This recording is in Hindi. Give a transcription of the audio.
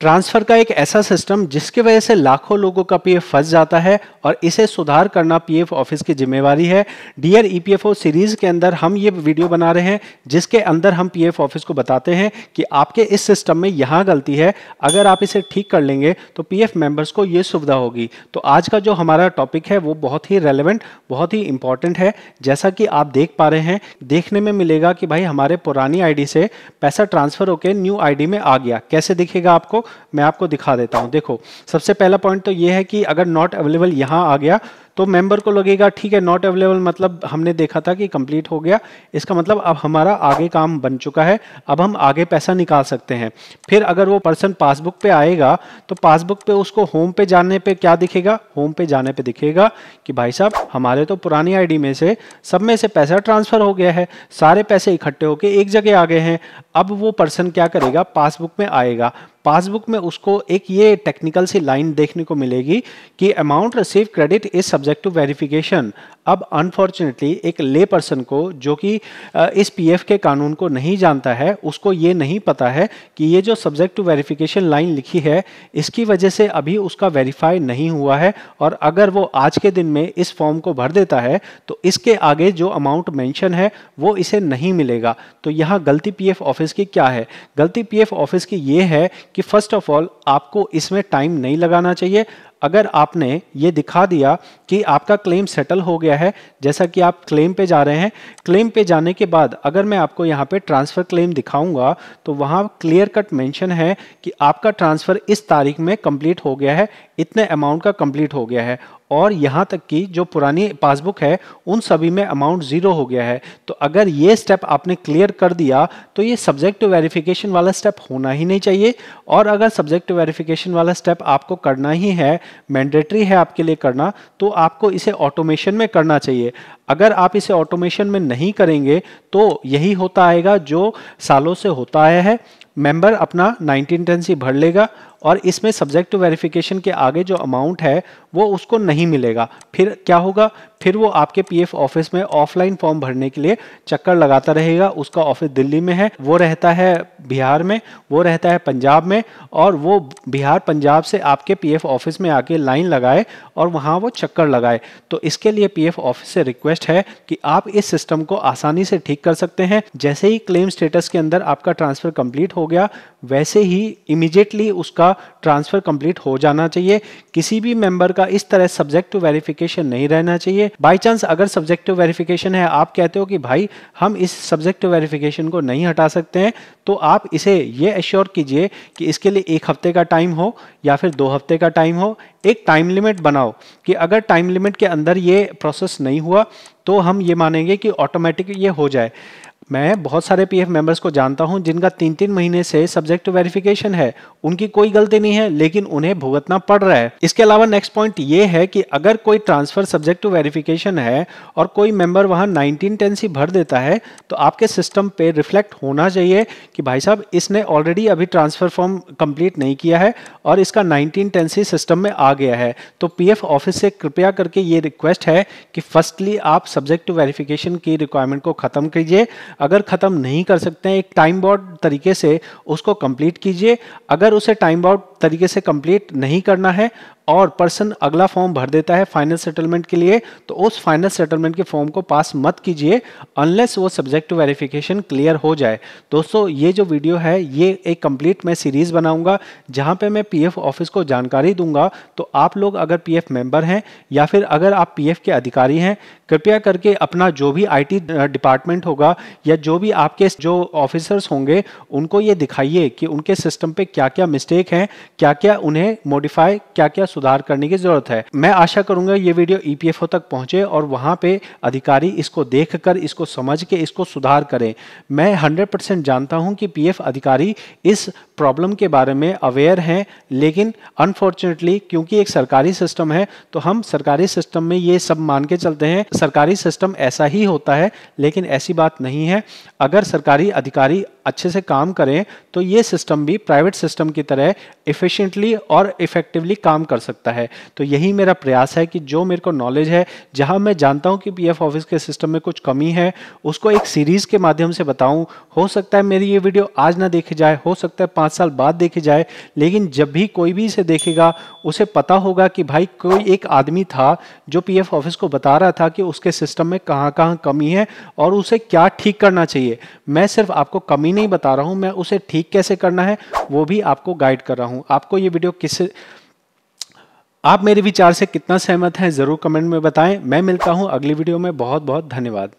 ट्रांसफर का एक ऐसा सिस्टम जिसकी वजह से लाखों लोगों का पीएफ फंस जाता है और इसे सुधार करना पीएफ ऑफिस की जिम्मेवारी है। डियर ईपीएफओ सीरीज के अंदर हम ये वीडियो बना रहे हैं जिसके अंदर हम पीएफ ऑफिस को बताते हैं कि आपके इस सिस्टम में यहाँ गलती है, अगर आप इसे ठीक कर लेंगे तो पीएफ मेंबर्स को ये सुविधा होगी। तो आज का जो हमारा टॉपिक है वो बहुत ही रेलेवेंट, बहुत ही इंपॉर्टेंट है। जैसा कि आप देख पा रहे हैं, देखने में मिलेगा कि भाई हमारे पुरानी आईडी से पैसा ट्रांसफर होकर न्यू आईडी में आ गया। कैसे दिखेगा आपको, मैं आपको दिखा देता हूं। देखो, सबसे पहला पॉइंट तो ये है कि अगर नॉट अवेलेबल यहां आ गया तो मेंबर को लगेगा ठीक है, नॉट अवेलेबल मतलब हमने देखा था कि कंप्लीट हो गया, इसका मतलब अब हमारा आगे काम बन चुका है, अब हम आगे पैसा निकाल सकते हैं। फिर अगर वो पर्सन पासबुक पे आएगा तो पासबुक पे उसको होम पे जाने पे क्या दिखेगा, होम पे जाने पे दिखेगा कि भाई साहब हमारे तो पुरानी आईडी में से सब में से पैसा ट्रांसफर हो गया है, सारे पैसे इकट्ठे होके एक जगह आ गए हैं। अब वो पर्सन क्या करेगा, पासबुक में आएगा, पासबुक में उसको एक ये टेक्निकल सी लाइन देखने को मिलेगी कि amount receive credit is subject to verification. अब अनफॉर्चुनेटली एक ले पर्सन को जो कि इस पीएफ के कानून को नहीं जानता है, उसको ये नहीं पता है कि ये जो सब्जेक्ट टू वेरिफिकेशन लाइन लिखी है इसकी वजह से अभी उसका वेरीफाई नहीं हुआ है, और अगर वो आज के दिन में इस फॉर्म को भर देता है तो इसके आगे जो अमाउंट मेंशन है वो इसे नहीं मिलेगा। तो यहाँ गलती पीएफ ऑफिस की क्या है, गलती पीएफ ऑफिस की ये है कि फर्स्ट ऑफ ऑल आपको इसमें टाइम नहीं लगाना चाहिए। अगर आपने ये दिखा दिया कि आपका क्लेम सेटल हो गया है, जैसा कि आप क्लेम पे जा रहे हैं, क्लेम पे जाने के बाद अगर मैं आपको यहाँ पे ट्रांसफर क्लेम दिखाऊंगा तो वहाँ क्लियर कट मेंशन है कि आपका ट्रांसफर इस तारीख में कंप्लीट हो गया है, इतने अमाउंट का कंप्लीट हो गया है, और यहाँ तक कि जो पुरानी पासबुक है उन सभी में अमाउंट जीरो हो गया है। तो अगर ये स्टेप आपने क्लियर कर दिया तो ये सब्जेक्ट टू वेरिफिकेशन वाला स्टेप होना ही नहीं चाहिए। और अगर सब्जेक्ट टू वेरिफिकेशन वाला स्टेप आपको करना ही है, मैंडेटरी है आपके लिए करना, तो आपको इसे ऑटोमेशन में करना चाहिए। अगर आप इसे ऑटोमेशन में नहीं करेंगे तो यही होता आएगा जो सालों से होता आया है। मेंबर अपना 1910 भर लेगा और इसमें सब्जेक्ट टू वेरिफिकेशन के आगे जो अमाउंट है वो उसको नहीं मिलेगा। फिर क्या होगा, फिर वो आपके पीएफ ऑफिस में ऑफलाइन फॉर्म भरने के लिए चक्कर लगाता रहेगा। उसका ऑफिस दिल्ली में है, वो रहता है बिहार में, वो रहता है पंजाब में, और वो बिहार पंजाब से आपके पीएफ ऑफिस में आके लाइन लगाए और वहाँ वो चक्कर लगाए। तो इसके लिए पीएफ ऑफिस से रिक्वेस्ट है कि आप इस सिस्टम को आसानी से ठीक कर सकते हैं। जैसे ही क्लेम स्टेटस के अंदर आपका ट्रांसफर कंप्लीट हो गया वैसे ही इमीडिएटली उसका ट्रांसफर कंप्लीट हो जाना चाहिए। किसी भी मेंबर का इस तरह सब्जेक्ट टू वेरिफिकेशन नहीं रहना चाहिए। बाय चांस अगर सब्जेक्ट टू वेरिफिकेशन है, आप कहते हो कि भाई हम इस सब्जेक्ट टू वेरिफिकेशन को नहीं हटा सकते हैं, तो आप इसे ये एश्योर कीजिए कि इसके लिए 1 हफ्ते का टाइम हो या फिर 2 हफ्ते का टाइम हो। एक टाइम लिमिट बनाओ कि अगर टाइम लिमिट के अंदर ये प्रोसेस नहीं हुआ तो हम ये मानेंगे कि ऑटोमेटिक ये हो जाए। मैं बहुत सारे पीएफ मेंबर्स को जानता हूं जिनका 3-3 महीने से सब्जेक्ट टू वेरिफिकेशन है, उनकी कोई गलती नहीं है लेकिन उन्हें भुगतना पड़ रहा है। इसके अलावा नेक्स्ट पॉइंट ये है कि अगर कोई ट्रांसफर सब्जेक्ट टू वेरिफिकेशन है और कोई मेंबर वहां 1910 भर देता है तो आपके सिस्टम पे रिफ्लेक्ट होना चाहिए कि भाई साहब इसने ऑलरेडी अभी ट्रांसफर फॉर्म कंप्लीट नहीं किया है और इसका 1910 सिस्टम में आ गया है। तो पीएफ ऑफिस से कृपया करके ये रिक्वेस्ट है कि फर्स्टली आप सब्जेक्ट टू वेरिफिकेशन की रिक्वायरमेंट को खत्म कीजिए। अगर खत्म नहीं कर सकते हैं, एक टाइम बाउंड तरीके से उसको कंप्लीट कीजिए। अगर उसे टाइम बाउंड तरीके से कंप्लीट नहीं करना है और पर्सन अगला फॉर्म भर देता है फाइनल सेटलमेंट के लिए, तो उस फाइनल सेटलमेंट के फॉर्म को पास मत कीजिए अनलेस वो सब्जेक्ट टू वेरिफिकेशन क्लियर हो जाए। दोस्तों, ये जो वीडियो है ये एक कंप्लीट मैं सीरीज बनाऊंगा जहां पे मैं पीएफ ऑफिस को जानकारी दूंगा। तो आप लोग अगर पीएफ मेंबर हैं या फिर अगर आप पीएफ के अधिकारी हैं, कृपया करके अपना जो भी आईटी डिपार्टमेंट होगा या जो भी आपके जो ऑफिसर्स होंगे उनको ये दिखाइए कि उनके सिस्टम पे क्या क्या मिस्टेक हैं, क्या क्या उन्हें मॉडिफाई, क्या क्या सुधार करने की जरूरत है। मैं आशा करूंगा ये वीडियो ईपीएफओ तक पहुंचे और वहां पे अधिकारी इसको देखकर, इसको समझ के इसको सुधार करें। मैं 100% जानता हूं कि पीएफ अधिकारी इस प्रॉब्लम के बारे में अवेयर हैं, लेकिन अनफॉर्चुनेटली क्योंकि एक सरकारी सिस्टम है तो हम सरकारी सिस्टम में ये सब मान के चलते हैं, सरकारी सिस्टम ऐसा ही होता है, लेकिन ऐसी बात नहीं है। अगर सरकारी अधिकारी अच्छे से काम करें तो ये सिस्टम भी प्राइवेट सिस्टम की तरह इफेक्टिव एफिशिएंटली और इफेक्टिवली काम कर सकता है। तो यही मेरा प्रयास है कि जो मेरे को नॉलेज है, जहां मैं जानता हूं कि पीएफ ऑफिस के सिस्टम में कुछ कमी है, उसको एक सीरीज के माध्यम से बताऊं। हो सकता है मेरी ये वीडियो आज ना देखी जाए, हो सकता है 5 साल बाद देखी जाए, लेकिन जब भी कोई भी इसे देखेगा उसे पता होगा कि भाई कोई एक आदमी था जो पीएफ ऑफिस को बता रहा था कि उसके सिस्टम में कहां कहां कमी है और उसे क्या ठीक करना चाहिए। मैं सिर्फ आपको कमी नहीं बता रहा हूं, मैं उसे ठीक कैसे करना है वो भी आपको गाइड कर रहा हूं। आपको ये वीडियो आप मेरे विचार से कितना सहमत हैं जरूर कमेंट में बताएं। मैं मिलता हूं अगली वीडियो में। बहुत बहुत धन्यवाद।